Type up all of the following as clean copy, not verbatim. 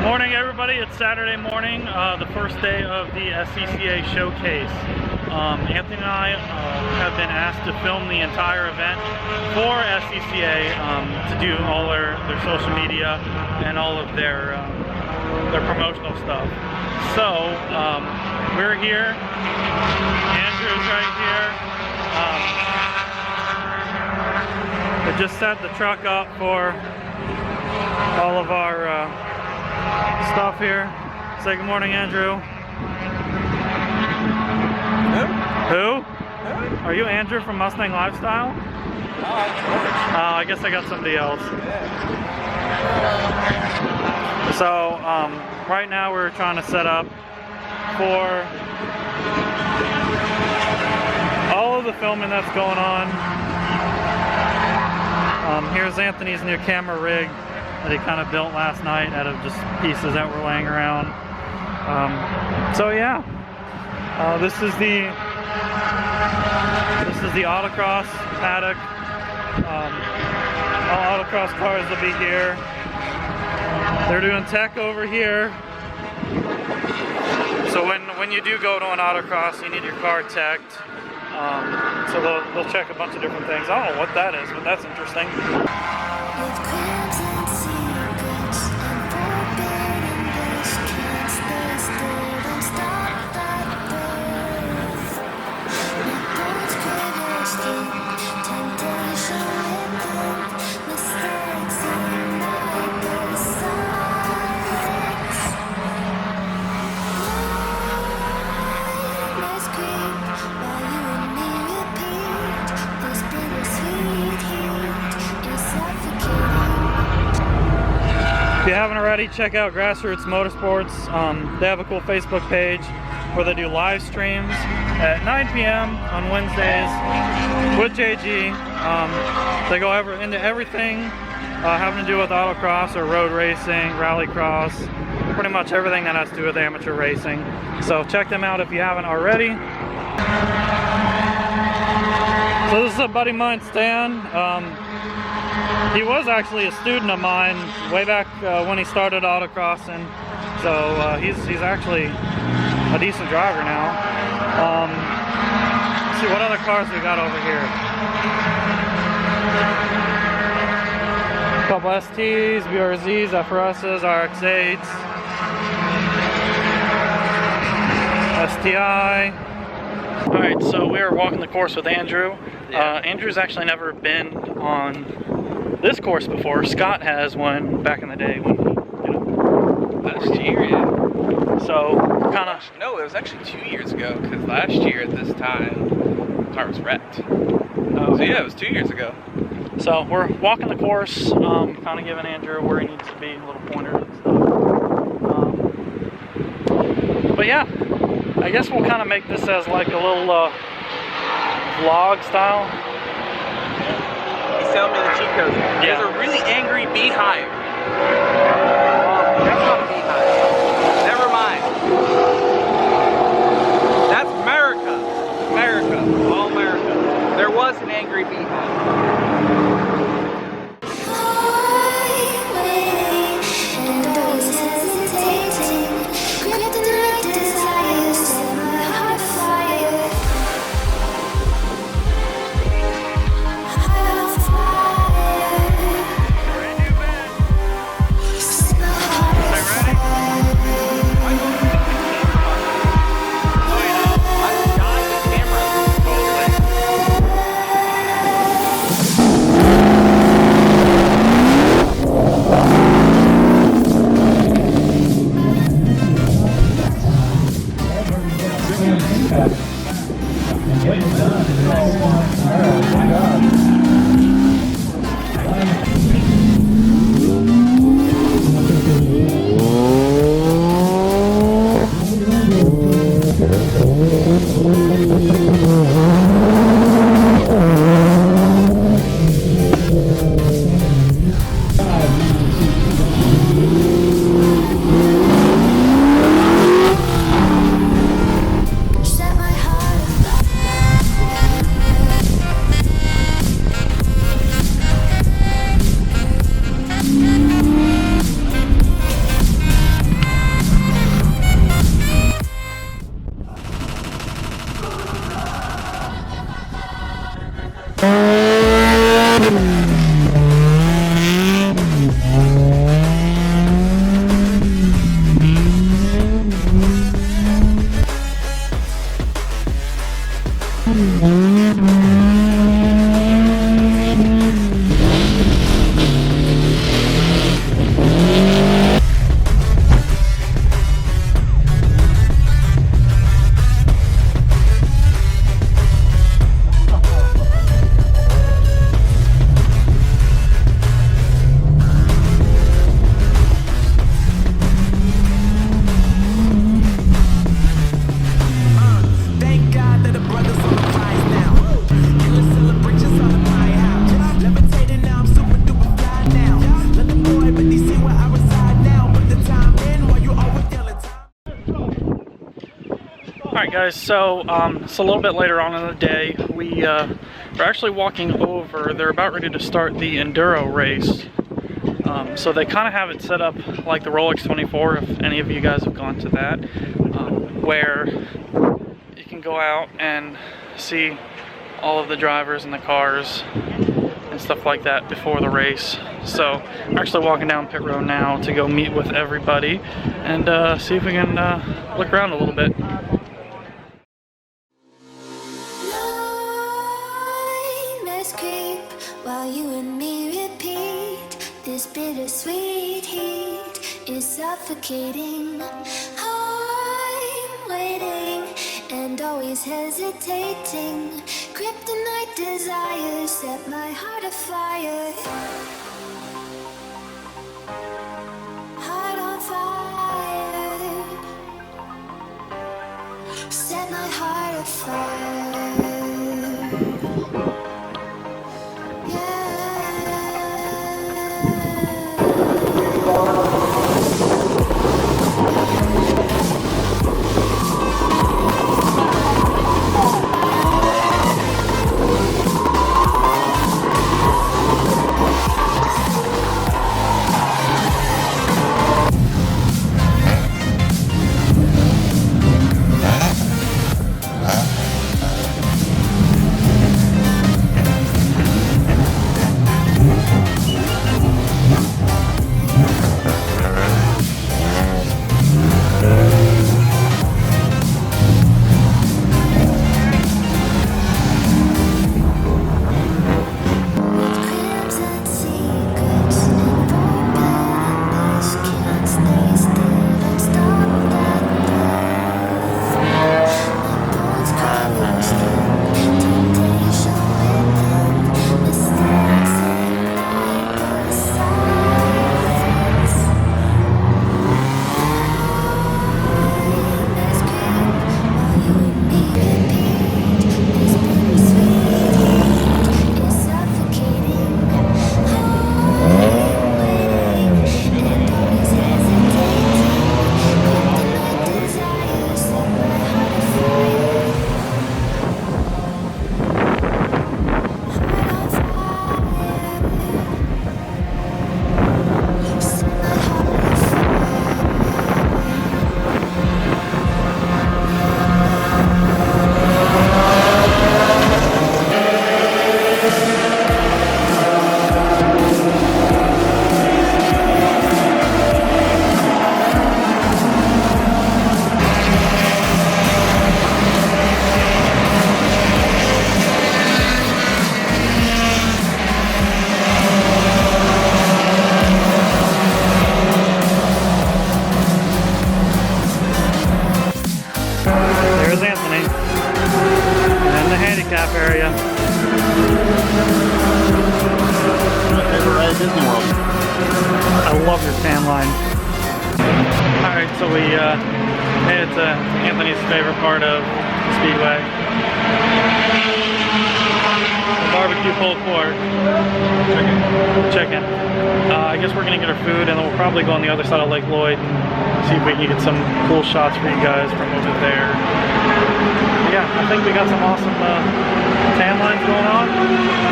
Morning, everybody. It's Saturday morning, the first day of the SCCA showcase. Anthony and I have been asked to film the entire event for SCCA to do all their social media and all of their promotional stuff. So we're here. Andrew's right here. We just set the truck up for all of our stuff here. Say good morning, Andrew. Who? Are you Andrew from Mustang Lifestyle? I guess I got somebody else. So right now we're trying to set up for all of the filming that's going on. Here's Anthony's new camera rig that he kind of built last night out of just pieces that were laying around. So yeah, this is the autocross paddock. All autocross cars will be here. They're doing tech over here. So when you do go to an autocross, you need your car teched. So they'll check a bunch of different things. I don't know what that is, but that's interesting. If you haven't already, check out Grassroots Motorsports. They have a cool Facebook page where they do live streams at 9 p.m. on Wednesdays with JG. They go into everything having to do with autocross or road racing, rallycross, pretty much everything that has to do with amateur racing. So check them out if you haven't already. So this is a buddy of mine, Stan. He was actually a student of mine way back when he started autocrossing, so he's actually a decent driver now. Let's see what other cars we got over here. A couple STs, BRZs, FRSs, RX-8s, STI. Alright, so we are walking the course with Andrew. Yeah. Andrew's actually never been on this course before. Scott has one back in the day when, last year, yeah. So, kind of... No, it was actually 2 years ago, because last year at this time, the car was wrecked. So yeah, it was 2 years ago. So, we're walking the course, kind of giving Andrew where he needs to be, little pointers and stuff. But yeah, I guess we'll kind of make this as like a little vlog style. He's telling me the cheat code. Yeah. There's a really angry beehive. That's not a beehive. Never mind. That's America. America. All America. There was an angry beehive. Randy? Alright guys, so it's a little bit later on in the day. We're actually walking over. They're about ready to start the enduro race. So they kind of have it set up like the Rolex 24, if any of you guys have gone to that, where you can go out and see all of the drivers and the cars and stuff like that before the race. So I'm actually walking down pit road now to go meet with everybody and see if we can look around a little bit. While you and me repeat, this bittersweet heat is suffocating. I'm waiting and always hesitating. Kryptonite desires set my heart afire. Heart on fire. Set my heart afire. Area. I love your tan line. Alright, so we made it to Anthony's favorite part of the Speedway. The barbecue pulled pork. Chicken. I guess we're gonna get our food and then we'll probably go on the other side of Lake Lloyd and see if we can get some cool shots for you guys from over there. Yeah, I think we got some awesome tan lines going on,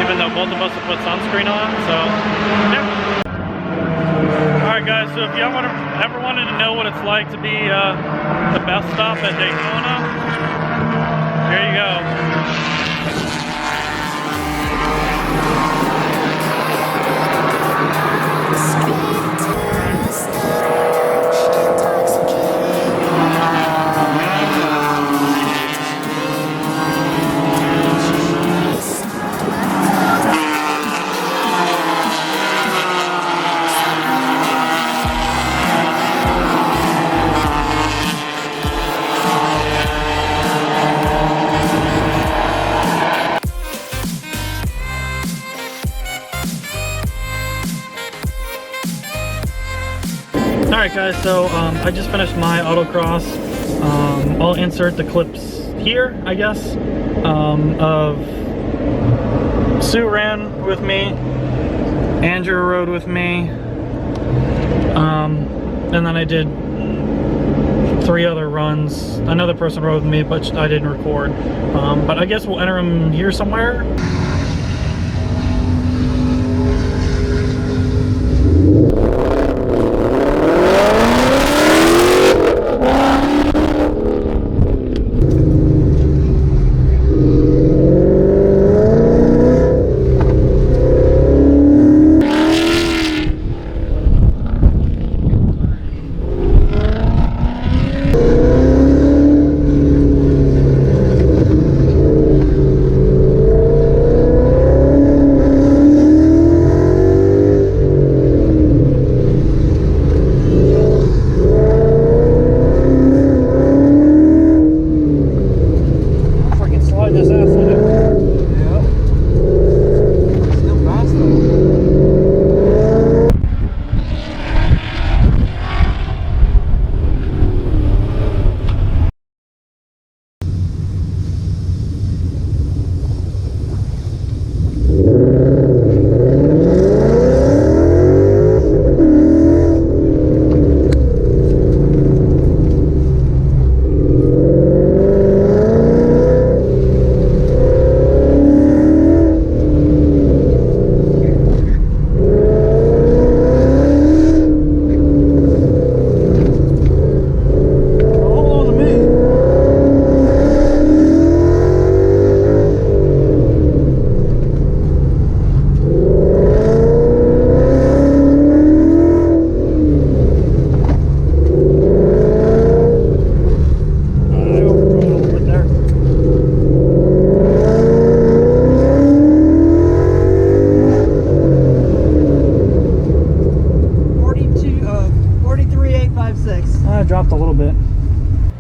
even though both of us have put sunscreen on, so yeah. Alright guys, so if you ever wanted to know what it's like to be the best stop at Daytona, here you go. Alright guys, so I just finished my autocross. I'll insert the clips here, I guess, of Sue ran with me, Andrew rode with me, and then I did 3 other runs. Another person rode with me, but I didn't record. But I guess we'll enter them here somewhere.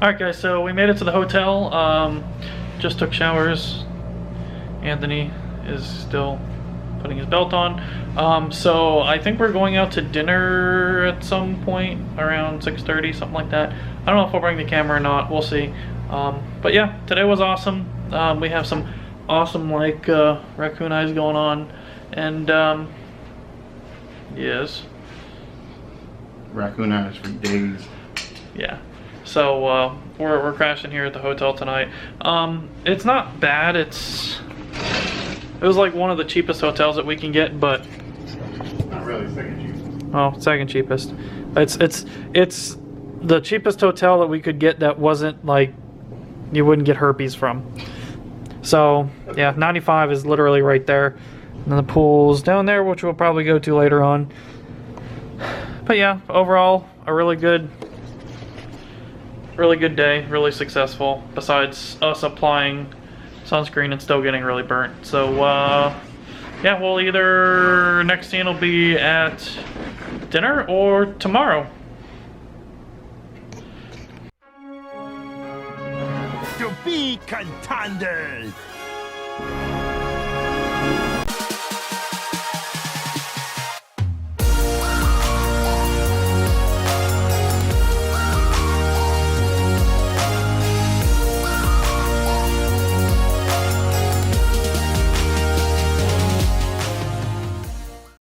Alright guys, so we made it to the hotel. Just took showers. Anthony is still putting his belt on. So I think we're going out to dinner at some point around 6:30, something like that. I don't know if we'll bring the camera or not, we'll see. But yeah, today was awesome. We have some awesome like raccoon eyes going on, and yes, raccoon eyes for days. Yeah. So we're crashing here at the hotel tonight. It's not bad. It was like one of the cheapest hotels that we can get, but not really second cheapest. Oh, second cheapest. It's the cheapest hotel that we could get that wasn't like you wouldn't get herpes from. So yeah, 95 is literally right there, and then the pool's down there, which we'll probably go to later on. But yeah, overall a really good day, really successful, besides us applying sunscreen and still getting really burnt. So yeah, we'll either next scene will be at dinner or tomorrow. To be continued.